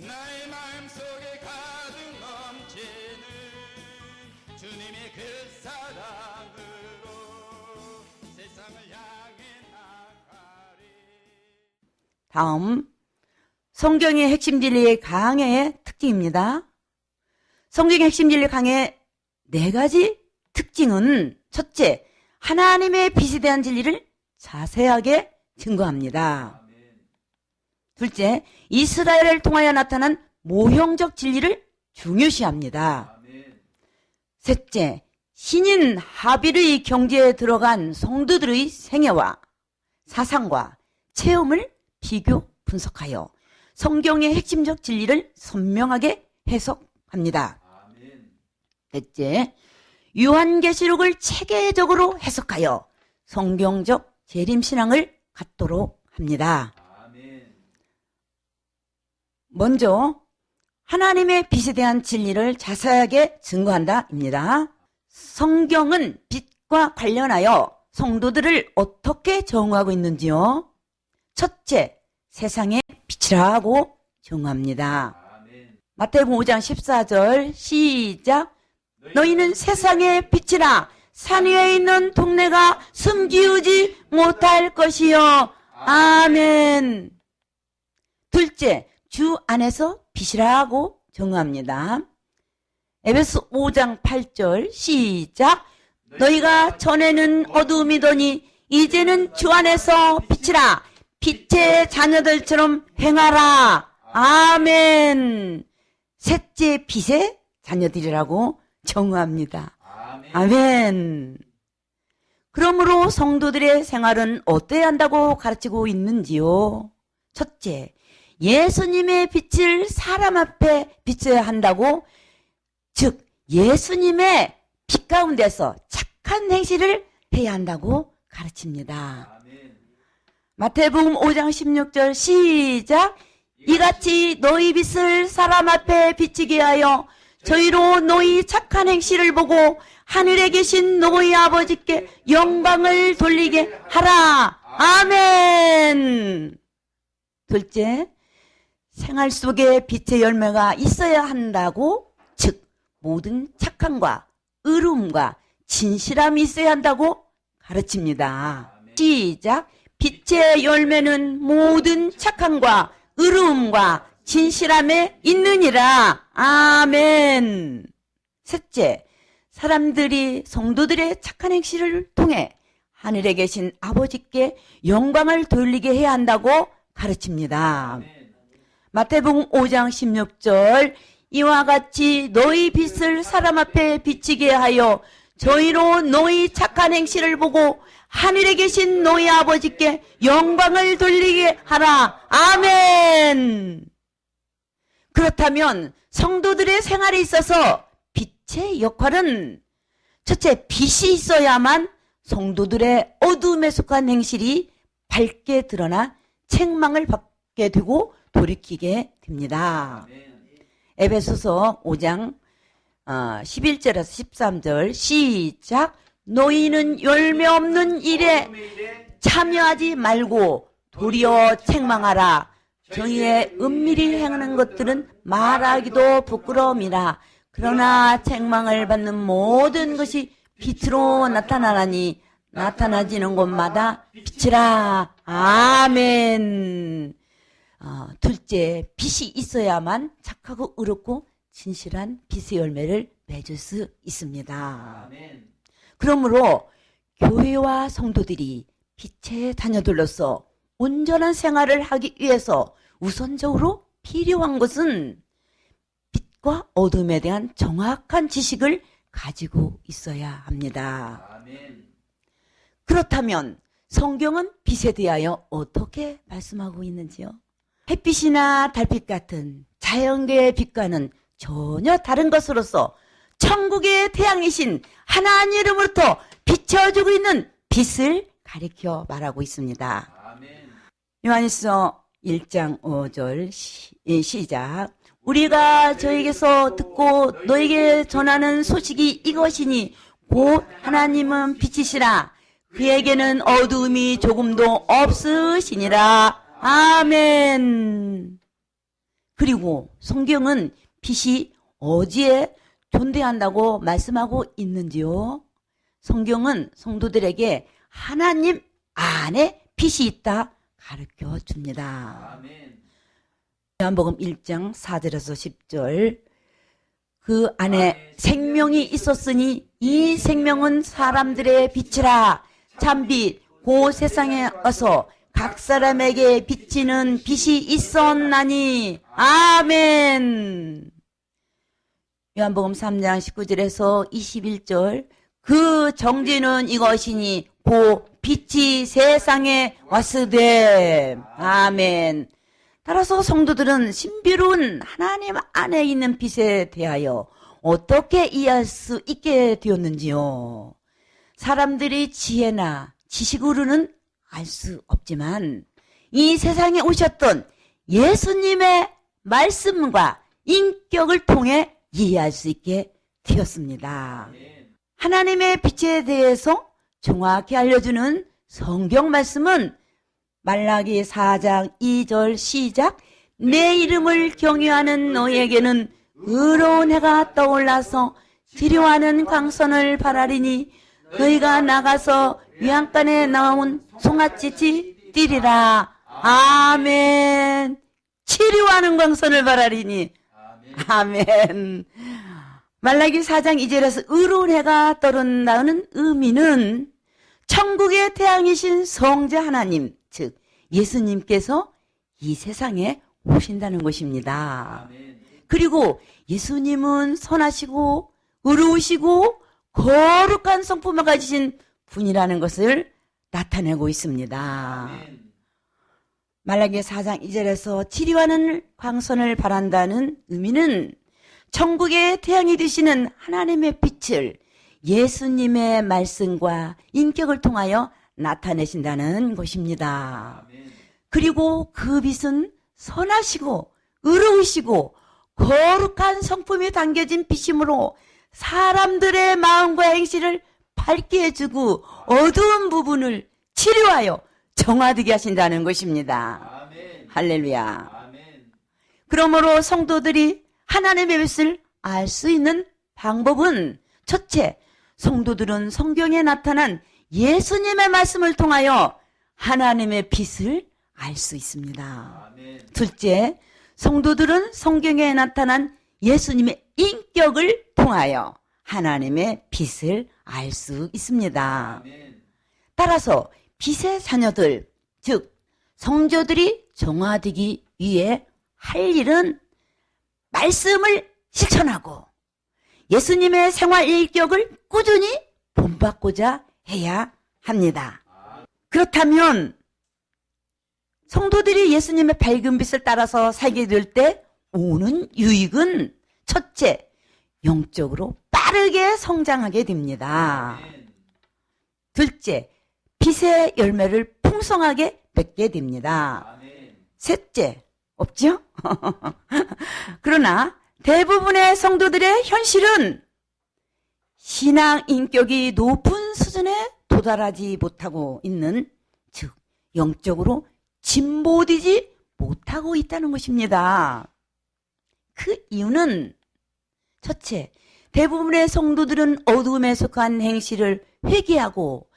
나의 마음속에 가득 넘치는 주님의 그 사랑으로 세상을 향해 나가리. 다음 성경의 핵심 진리의 강해의 특징입니다. 성경의 핵심 진리 강해의 4가지 특징은 첫째, 하나님의 빛에 대한 진리를 자세하게 증거합니다. 둘째, 이스라엘을 통하여 나타난 모형적 진리를 중요시합니다. 셋째, 신인 하빌의 경지에 들어간 성도들의 생애와 사상과 체험을 비교 분석하여 성경의 핵심적 진리를 선명하게 해석합니다. 넷째, 요한계시록을 체계적으로 해석하여 성경적 재림신앙을 갖도록 합니다. 먼저 하나님의 빛에 대한 진리를 자세하게 증거한다입니다. 성경은 빛과 관련하여 성도들을 어떻게 정의하고 있는지요? 첫째, 세상의 빛이라고 정의합니다. 마태복음 5장 14절 시작. 너희는 세상의 빛이라. 산 위에 있는 동네가 숨기우지 못할 것이요. 아멘. 둘째, 주 안에서 빛이라고 정의합니다. 에베소 5장 8절 시작. 너희가 전에는 어두움이더니 이제는 주 안에서 빛이라. 빛의 자녀들처럼 행하라. 아멘. 셋째, 빛의 자녀들이라고 정의합니다. 아멘. 그러므로 성도들의 생활은 어때야 한다고 가르치고 있는지요? 첫째, 예수님의 빛을 사람 앞에 비춰야 한다고, 즉 예수님의 빛 가운데서 착한 행실을 해야 한다고 가르칩니다. 마태복음 5장 16절 시작. 이같이 너희 빛을 사람 앞에 비치게 하여 저희로 너희 착한 행실을 보고 하늘에 계신 너희 아버지께 영광을 돌리게 하라. 아멘. 둘째, 생활 속에 빛의 열매가 있어야 한다고, 즉 모든 착함과 의로움과 진실함이 있어야 한다고 가르칩니다. 시작. 빛의 열매는 모든 착함과 의로움과 진실함에 있느니라. 아멘. 셋째, 사람들이 성도들의 착한 행실을 통해 하늘에 계신 아버지께 영광을 돌리게 해야 한다고 가르칩니다. 마태복음 5장 16절 이와 같이 너희 빛을 사람 앞에 비치게 하여 저희로 너희 착한 행실을 보고 하늘에 계신 너희 아버지께 영광을 돌리게 하라. 아멘. 그렇다면 성도들의 생활에 있어서 빛의 역할은 첫째, 빛이 있어야만 성도들의 어두움에 속한 행실이 밝게 드러나 책망을 받게 되고 돌이키게 됩니다. 에베소서 5장 11절에서 13절 시작. 너희는 열매 없는 일에 참여하지 말고 도리어 책망하라. 저희의 은밀히 행하는 것들은 말하기도 부끄러움이라. 그러나 책망을 받는 모든 것이 빛으로 나타나나니 나타나지는 곳마다 빛이라. 아멘. 둘째, 빛이 있어야만 착하고 의롭고 진실한 빛의 열매를 맺을 수 있습니다. 아멘. 그러므로 교회와 성도들이 빛의 자녀들로서 온전한 생활을 하기 위해서 우선적으로 필요한 것은 빛과 어둠에 대한 정확한 지식을 가지고 있어야 합니다. 아멘. 그렇다면 성경은 빛에 대하여 어떻게 말씀하고 있는지요? 햇빛이나 달빛 같은 자연계의 빛과는 전혀 다른 것으로서 천국의 태양이신 하나님 이름으로부터 비춰주고 있는 빛을 가리켜 말하고 있습니다. 아멘. 요한일서 1장 5절 시작. 우리가 저에게서 듣고 너에게 전하는 소식이 이것이니 곧 하나님은 빛이시라. 그에게는 어두움이 조금도 없으시니라. 아멘. 그리고 성경은 빛이 어디에 존재한다고 말씀하고 있는지요? 성경은 성도들에게 하나님 안에 빛이 있다 가르쳐 줍니다. 아멘. 요한복음 1장 4절에서 10절. 그 안에 생명이 있었으니 이 생명은 사람들의 빛이라. 참빛 그 세상에 어서 각 사람에게 비치는 빛이 있었나니. 아멘. 요한복음 3장 19절에서 21절. 그 정죄는 이것이니 그 빛이 세상에 왔으되. 아멘. 따라서 성도들은 신비로운 하나님 안에 있는 빛에 대하여 어떻게 이해할 수 있게 되었는지요. 사람들이 지혜나 지식으로는 알 수 없지만 이 세상에 오셨던 예수님의 말씀과 인격을 통해 이해할 수 있게 되었습니다. 하나님의 빛에 대해서 정확히 알려주는 성경 말씀은 말라기 4장 2절 시작. 내 이름을 경외하는 너에게는 의로운 해가 떠올라서 치료하는 광선을 바라리니 너희가 나가서 위안간에 나온 송아찌치 뛰리라. 아멘. 치료하는 광선을 바라리니. 아멘. 말라기 4장 2절에서 의로운 해가 떠오른다는 의미는 천국의 태양이신 성자 하나님, 즉 예수님께서 이 세상에 오신다는 것입니다. 그리고 예수님은 선하시고 의로우시고 거룩한 성품을 가지신 분이라는 것을 나타내고 있습니다. 말라기 4장 2절에서 치료하는 광선을 바란다는 의미는 천국의 태양이 되시는 하나님의 빛을 예수님의 말씀과 인격을 통하여 나타내신다는 것입니다. 그리고 그 빛은 선하시고 의로우시고 거룩한 성품이 담겨진 빛이므로 사람들의 마음과 행실을 밝게 해주고 어두운 부분을 치료하여 정화되게 하신다는 것입니다. 아멘. 할렐루야. 아멘. 그러므로 성도들이 하나님의 빛을 알 수 있는 방법은 첫째, 성도들은 성경에 나타난 예수님의 말씀을 통하여 하나님의 빛을 알 수 있습니다. 아멘. 둘째, 성도들은 성경에 나타난 예수님의 인격을 통하여 하나님의 빛을 알 수 있습니다. 아멘. 따라서 빛의 자녀들, 즉 성도들이 정화되기 위해 할 일은 말씀을 실천하고 예수님의 생활 인격을 꾸준히 본받고자 해야 합니다. 그렇다면 성도들이 예수님의 밝은 빛을 따라서 살게 될 때 오는 유익은 첫째, 영적으로 빠르게 성장하게 됩니다. 둘째, 빛의 열매를 풍성하게 맺게 됩니다. 셋째, 없죠? 그러나 대부분의 성도들의 현실은 신앙 인격이 높은 수준에 도달하지 못하고 있는, 즉 영적으로 진보되지 못하고 있다는 것입니다. 그 이유는 첫째, 대부분의 성도들은 어둠에 속한 행실을 회개하고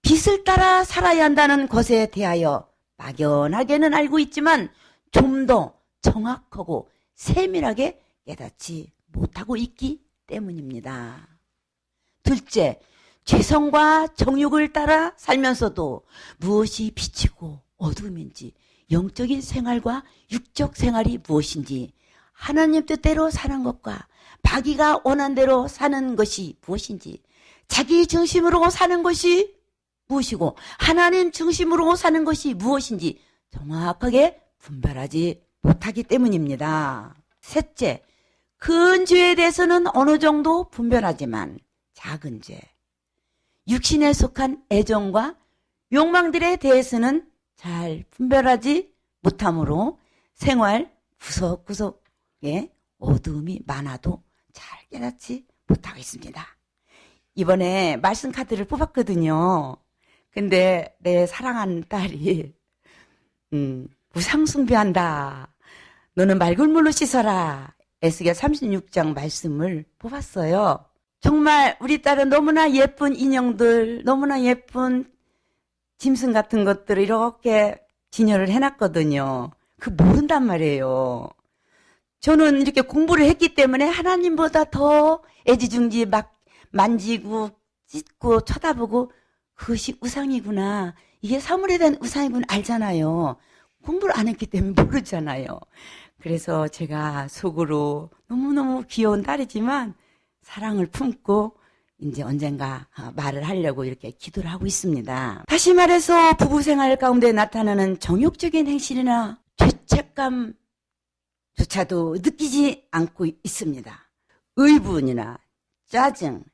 빛을 따라 살아야 한다는 것에 대하여 막연하게는 알고 있지만 좀 더 정확하고 세밀하게 깨닫지 못하고 있기 때문입니다. 둘째, 죄성과 정욕을 따라 살면서도 무엇이 빛이고 어둠인지, 영적인 생활과 육적 생활이 무엇인지, 하나님 뜻대로 사는 것과 자기가 원한 대로 사는 것이 무엇인지, 자기 중심으로 사는 것이 무엇이고 하나님 중심으로 사는 것이 무엇인지 정확하게 분별하지 못하기 때문입니다. 셋째, 큰 죄에 대해서는 어느 정도 분별하지만 작은 죄, 육신에 속한 애정과 욕망들에 대해서는 잘 분별하지 못하므로 생활 구석구석에 어두움이 많아도 잘 깨닫지 못하고 있습니다. 이번에 말씀 카드를 뽑았거든요. 근데 내 사랑하는 딸이 우상 숭배한다, 너는 맑은 물로 씻어라. 에스겔 36장 말씀을 뽑았어요. 정말 우리 딸은 너무나 예쁜 인형들, 너무나 예쁜 짐승 같은 것들을 이렇게 진열을 해놨거든요. 그 모른단 말이에요. 저는 이렇게 공부를 했기 때문에 하나님보다 더 애지중지 막 만지고 찢고 쳐다보고 그것이 우상이구나. 이게 사물에 대한 우상이구나 알잖아요. 공부를 안 했기 때문에 모르잖아요. 그래서 제가 속으로 너무너무 귀여운 딸이지만 사랑을 품고 이제 언젠가 말을 하려고 이렇게 기도를 하고 있습니다. 다시 말해서 부부 생활 가운데 나타나는 정욕적인 행실이나 죄책감조차도 느끼지 않고 있습니다. 의분이나 짜증,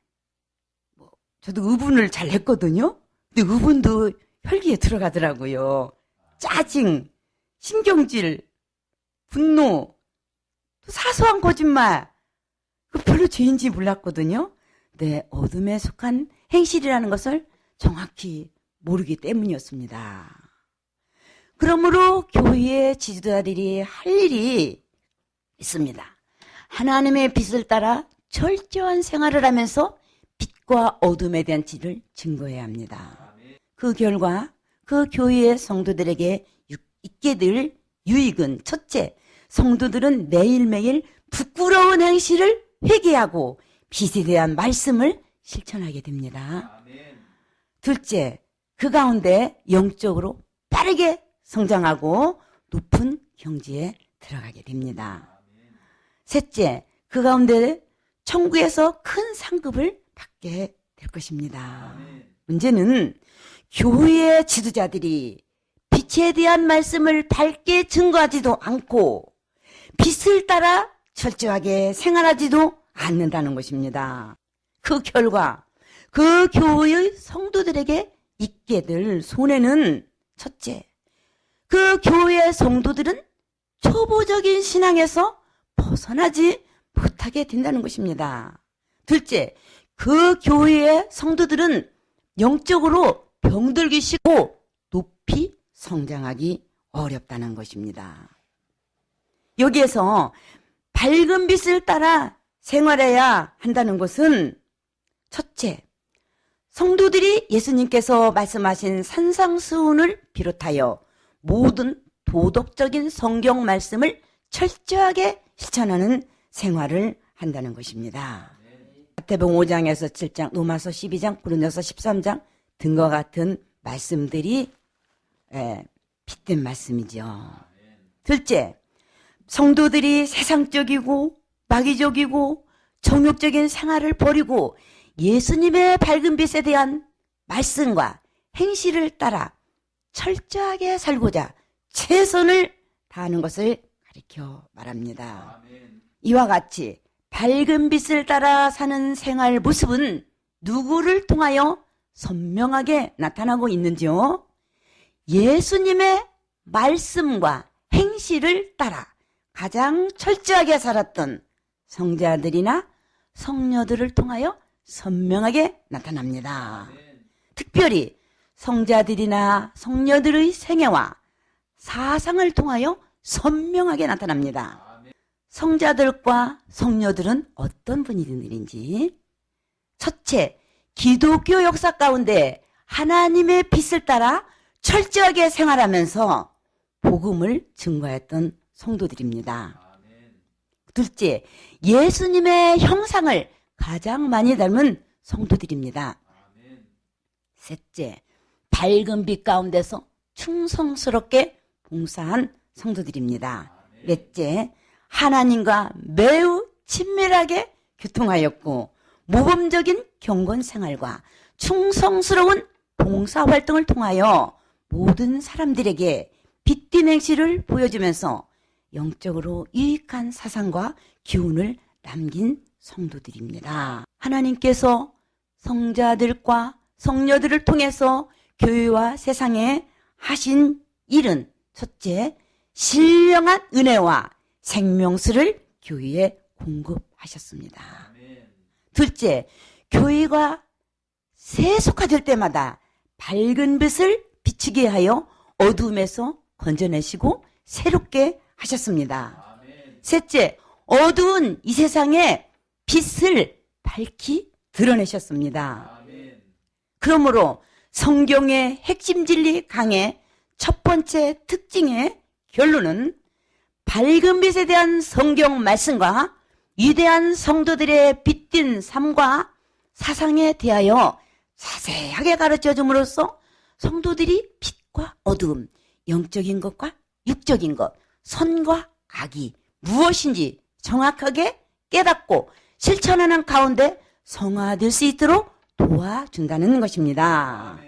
저도 의분을 잘 했거든요. 근데 의분도 혈기에 들어가더라고요. 짜증, 신경질, 분노, 또 사소한 거짓말, 그 별로 죄인지 몰랐거든요. 네, 어둠에 속한 행실이라는 것을 정확히 모르기 때문이었습니다. 그러므로 교회의 지도자들이 할 일이 있습니다. 하나님의 빛을 따라 철저한 생활을 하면서 빛과 어둠에 대한 질을 증거해야 합니다. 그 결과 그 교회의 성도들에게 있게 될 유익은 첫째, 성도들은 매일매일 부끄러운 행실을 회개하고 빛에 대한 말씀을 실천하게 됩니다. 둘째, 그 가운데 영적으로 빠르게 성장하고 높은 경지에 들어가게 됩니다. 셋째, 그 가운데 천국에서 큰 상급을 받게 될 것입니다. 문제는 교회의 지도자들이 빛에 대한 말씀을 밝게 증거하지도 않고 빛을 따라 철저하게 생활하지도 않는다는 것입니다. 그 결과 그 교회의 성도들에게 있게 될 손해는 첫째, 그 교회의 성도들은 초보적인 신앙에서 벗어나지 못하게 된다는 것입니다. 둘째, 그 교회의 성도들은 영적으로 병들기 쉽고 높이 성장하기 어렵다는 것입니다. 여기에서 밝은 빛을 따라 생활해야 한다는 것은 첫째, 성도들이 예수님께서 말씀하신 산상수훈을 비롯하여 모든 도덕적인 성경 말씀을 철저하게 실천하는 생활을 한다는 것입니다. 마태복음 5장에서 7장, 로마서 12장, 고린도서 13장 등과 같은 말씀들이 빗댄 말씀이죠. 둘째, 성도들이 세상적이고 마귀적이고 정욕적인 생활을 버리고 예수님의 밝은 빛에 대한 말씀과 행실을 따라 철저하게 살고자 최선을 다하는 것을 가리켜 말합니다. 이와 같이 밝은 빛을 따라 사는 생활 모습은 누구를 통하여 선명하게 나타나고 있는지요? 예수님의 말씀과 행실을 따라 가장 철저하게 살았던 성자들이나 성녀들을 통하여 선명하게 나타납니다. 특별히 성자들이나 성녀들의 생애와 사상을 통하여 선명하게 나타납니다. 성자들과 성녀들은 어떤 분들인지, 첫째, 기독교 역사 가운데 하나님의 빛을 따라 철저하게 생활하면서 복음을 증거했던 성도들입니다. 둘째, 예수님의 형상을 가장 많이 닮은 성도들입니다. 셋째, 밝은 빛 가운데서 충성스럽게 봉사한 성도들입니다. 넷째, 하나님과 매우 친밀하게 교통하였고 모범적인 경건 생활과 충성스러운 봉사활동을 통하여 모든 사람들에게 빛띤 행실을 보여주면서 영적으로 유익한 사상과 기운을 남긴 성도들입니다. 하나님께서 성자들과 성녀들을 통해서 교회와 세상에 하신 일은 첫째, 신령한 은혜와 생명수를 교회에 공급하셨습니다. 둘째, 교회가 세속화될 때마다 밝은 빛을 비추게 하여 어둠에서 건져내시고 새롭게 하셨습니다. 셋째, 어두운 이 세상에 빛을 밝히 드러내셨습니다. 그러므로 성경의 핵심 진리 강의 첫 번째 특징의 결론은 밝은 빛에 대한 성경 말씀과 위대한 성도들의 빛띤 삶과 사상에 대하여 자세하게 가르쳐 줌으로써 성도들이 빛과 어두움, 영적인 것과 육적인 것, 선과 악이 무엇인지 정확하게 깨닫고 실천하는 가운데 성화될 수 있도록 도와준다는 것입니다.